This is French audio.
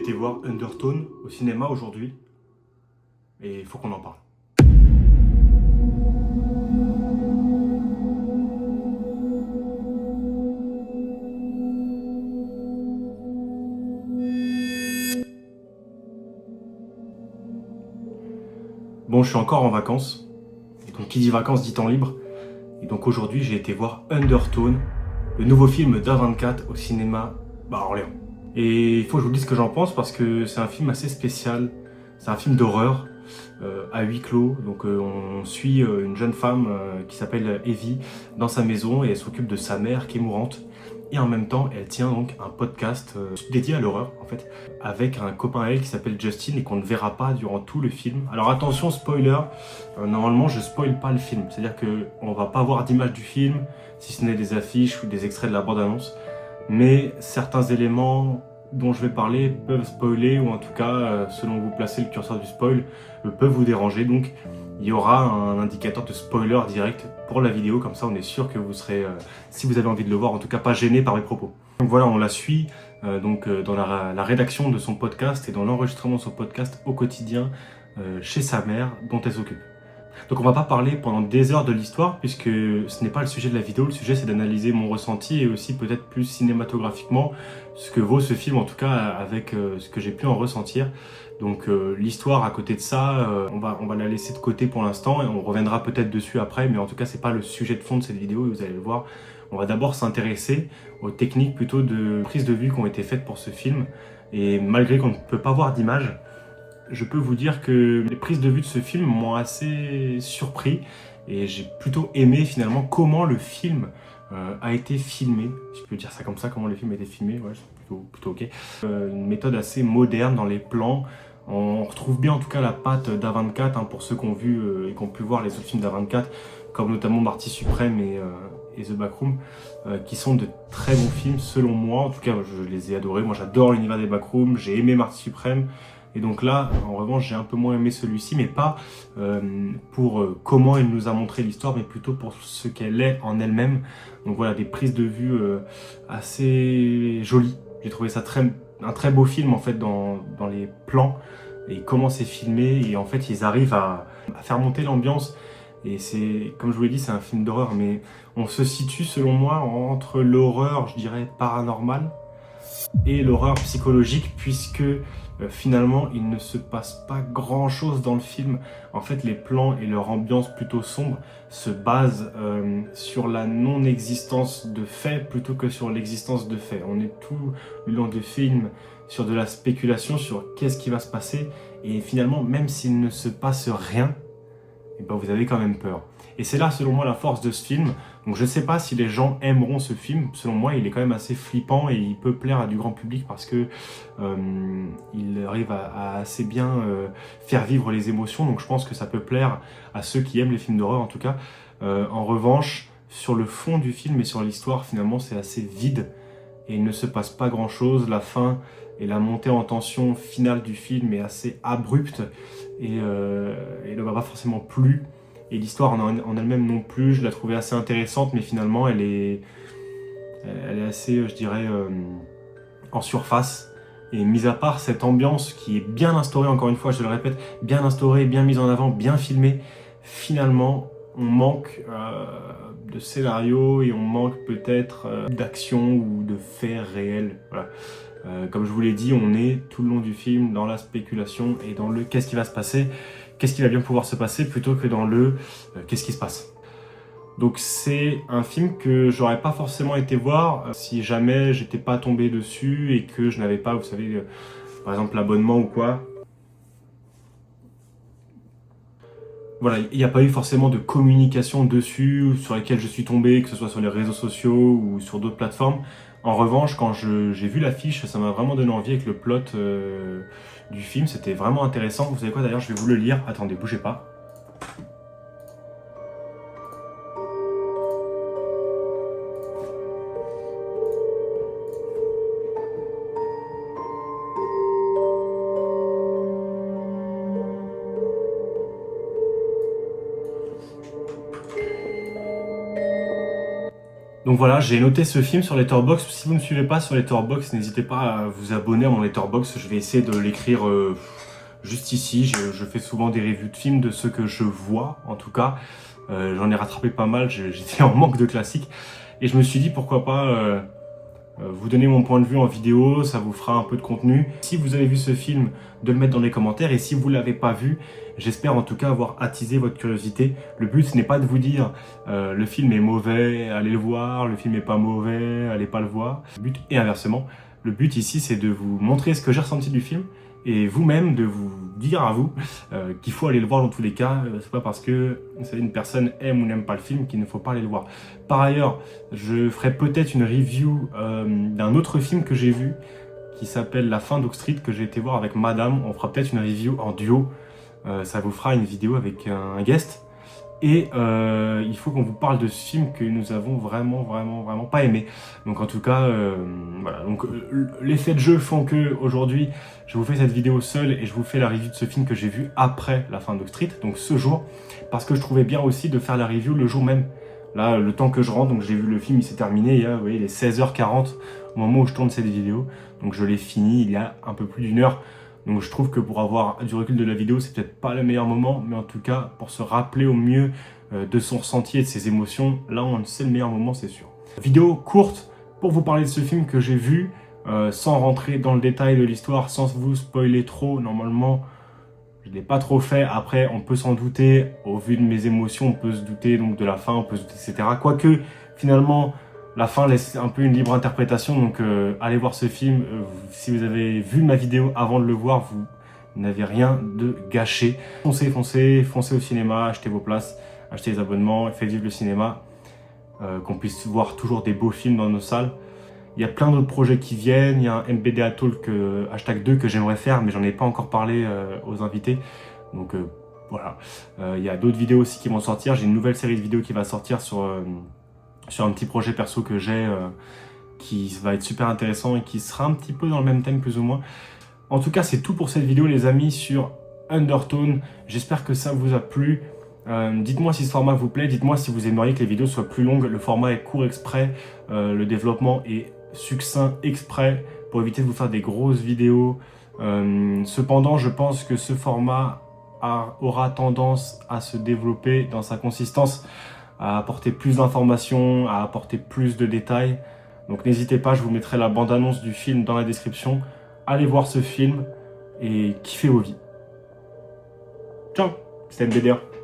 été voir Undertone au cinéma aujourd'hui et il faut qu'on en parle. Bon, je suis encore en vacances, et donc qui dit vacances dit temps libre, et donc aujourd'hui j'ai été voir Undertone, le nouveau film d'A24 au cinéma à Orléans. Et il faut que je vous dise ce que j'en pense parce que c'est un film assez spécial, c'est un film d'horreur à huis clos. Donc on suit une jeune femme qui s'appelle Evie dans sa maison et elle s'occupe de sa mère qui est mourante. Et en même temps, elle tient donc un podcast dédié à l'horreur en fait, avec un copain à elle qui s'appelle Justin et qu'on ne verra pas durant tout le film. Alors attention, spoiler, normalement je spoil pas le film, c'est-à-dire qu'on va pas voir d'image du film, si ce n'est des affiches ou des extraits de la bande-annonce. Mais certains éléments dont je vais parler peuvent spoiler, ou en tout cas, selon où vous placez le curseur du spoil, peuvent vous déranger. Donc il y aura un indicateur de spoiler direct pour la vidéo, comme ça on est sûr que vous serez, si vous avez envie de le voir, en tout cas pas gêné par mes propos. Donc voilà, on la suit dans la rédaction de son podcast et dans l'enregistrement de son podcast au quotidien chez sa mère dont elle s'occupe. Donc on va pas parler pendant des heures de l'histoire puisque ce n'est pas le sujet de la vidéo, le sujet c'est d'analyser mon ressenti et aussi peut-être plus cinématographiquement ce que vaut ce film, en tout cas avec ce que j'ai pu en ressentir. Donc l'histoire à côté de ça, on va la laisser de côté pour l'instant et on reviendra peut-être dessus après, mais en tout cas c'est pas le sujet de fond de cette vidéo et vous allez le voir. On va d'abord s'intéresser aux techniques plutôt de prise de vue qui ont été faites pour ce film, et malgré qu'on ne peut pas voir d'image, je peux vous dire que les prises de vue de ce film m'ont assez surpris et j'ai plutôt aimé finalement comment le film a été filmé. Si je peux dire ça comme ça, comment le film a été filmé, ouais, c'est plutôt ok. Une méthode assez moderne dans les plans. On retrouve bien en tout cas la patte d'A24 pour ceux qui ont vu et qui ont pu voir les autres films d'A24, comme notamment Marty Supreme et The Backroom, qui sont de très bons films selon moi. En tout cas, je les ai adorés. Moi, j'adore l'univers des Backrooms, j'ai aimé Marty Supreme. Et donc là, en revanche, j'ai un peu moins aimé celui-ci, mais pas pour comment il nous a montré l'histoire, mais plutôt pour ce qu'elle est en elle-même. Donc voilà, des prises de vue assez jolies. J'ai trouvé ça un très beau film en fait dans les plans et comment c'est filmé. Et en fait, ils arrivent à faire monter l'ambiance. Et c'est, comme je vous l'ai dit, c'est un film d'horreur, mais on se situe selon moi entre l'horreur, je dirais, paranormale et l'horreur psychologique, puisque finalement il ne se passe pas grand chose dans le film. En fait, les plans et leur ambiance plutôt sombre se basent sur la non-existence de faits plutôt que sur l'existence de faits. On est tout le long du film sur de la spéculation sur qu'est-ce qui va se passer, et finalement même s'il ne se passe rien, et ben vous avez quand même peur. Et c'est là, selon moi, la force de ce film. Donc je ne sais pas si les gens aimeront ce film. Selon moi, il est quand même assez flippant et il peut plaire à du grand public parce que il arrive à assez bien faire vivre les émotions. Donc je pense que ça peut plaire à ceux qui aiment les films d'horreur, en tout cas. En revanche, sur le fond du film et sur l'histoire, finalement, c'est assez vide et il ne se passe pas grand-chose. La fin et la montée en tension finale du film est assez abrupte et ne m'a pas forcément plu. Et l'histoire en elle-même non plus, je la trouvais assez intéressante, mais finalement elle est assez, je dirais, en surface. Et mis à part cette ambiance qui est bien instaurée, encore une fois, je le répète, bien instaurée, bien mise en avant, bien filmée, finalement on manque de scénario et on manque peut-être d'action ou de faits réels. Voilà. Comme je vous l'ai dit, on est tout le long du film dans la spéculation et dans le qu'est-ce qui va se passer, qu'est-ce qui va bien pouvoir se passer, plutôt que dans le qu'est-ce qui se passe. Donc c'est un film que j'aurais pas forcément été voir si jamais j'étais pas tombé dessus et que je n'avais pas, vous savez, par exemple l'abonnement ou quoi. Voilà, il n'y a pas eu forcément de communication dessus, sur lesquelles je suis tombé, que ce soit sur les réseaux sociaux ou sur d'autres plateformes. En revanche, quand j'ai vu l'affiche, ça m'a vraiment donné envie avec le plot du film. C'était vraiment intéressant. Vous savez quoi d'ailleurs, je vais vous le lire. Attendez, bougez pas. Donc voilà, j'ai noté ce film sur Letterboxd. Si vous ne me suivez pas sur Letterboxd, n'hésitez pas à vous abonner à mon Letterboxd. Je vais essayer de l'écrire juste ici. Je fais souvent des reviews de films, de ceux que je vois en tout cas. J'en ai rattrapé pas mal, j'étais en manque de classiques. Et je me suis dit pourquoi pas vous donner mon point de vue en vidéo, ça vous fera un peu de contenu. Si vous avez vu ce film, de le mettre dans les commentaires. Et si vous ne l'avez pas vu, j'espère en tout cas avoir attisé votre curiosité. Le but, ce n'est pas de vous dire le film est mauvais, allez le voir, le film est pas mauvais, allez pas le voir. Le but, et inversement, le but ici, c'est de vous montrer ce que j'ai ressenti du film et vous-même de vous dire à vous qu'il faut aller le voir dans tous les cas. C'est pas parce que une personne aime ou n'aime pas le film qu'il ne faut pas aller le voir. Par ailleurs, je ferai peut-être une review d'un autre film que j'ai vu qui s'appelle La fin d'Oak Street, que j'ai été voir avec madame. On fera peut-être une review en duo. Ça vous fera une vidéo avec un guest. Et il faut qu'on vous parle de ce film que nous avons vraiment pas aimé. Donc en tout cas, voilà. Donc les faits de jeu font que aujourd'hui, je vous fais cette vidéo seule et je vous fais la review de ce film que j'ai vu après La fin d'Oak Street, donc ce jour, parce que je trouvais bien aussi de faire la review le jour même. Là, le temps que je rentre, donc j'ai vu le film, il s'est terminé il y a, vous voyez, les 16h40 au moment où je tourne cette vidéo. Donc je l'ai fini il y a un peu plus d'une heure. Donc je trouve que pour avoir du recul de la vidéo, c'est peut-être pas le meilleur moment, mais en tout cas, pour se rappeler au mieux de son ressenti et de ses émotions, là, c'est le meilleur moment, c'est sûr. Vidéo courte pour vous parler de ce film que j'ai vu, sans rentrer dans le détail de l'histoire, sans vous spoiler trop. Normalement, je ne l'ai pas trop fait. Après, on peut s'en douter, au vu de mes émotions, on peut se douter donc de la fin, on peut se douter, etc. Quoique, finalement, la fin laisse un peu une libre interprétation, donc allez voir ce film. Si vous avez vu ma vidéo avant de le voir, vous n'avez rien de gâché. Foncez au cinéma, achetez vos places, achetez les abonnements, faites vivre le cinéma, qu'on puisse voir toujours des beaux films dans nos salles. Il y a plein d'autres projets qui viennent, il y a un MBDA Talk #2 que j'aimerais faire, mais j'en ai pas encore parlé aux invités. Donc voilà, il y a d'autres vidéos aussi qui vont sortir. J'ai une nouvelle série de vidéos qui va sortir sur un petit projet perso que j'ai qui va être super intéressant et qui sera un petit peu dans le même thème plus ou moins. En tout cas, c'est tout pour cette vidéo les amis sur Undertone. J'espère que ça vous a plu. Dites-moi si ce format vous plaît, dites-moi si vous aimeriez que les vidéos soient plus longues. Le format est court exprès, le développement est succinct exprès pour éviter de vous faire des grosses vidéos. Cependant, je pense que ce format aura tendance à se développer dans sa consistance, à apporter plus d'informations, à apporter plus de détails. Donc n'hésitez pas, je vous mettrai la bande-annonce du film dans la description. Allez voir ce film et kiffez vos vies. Ciao, c'était MBDA.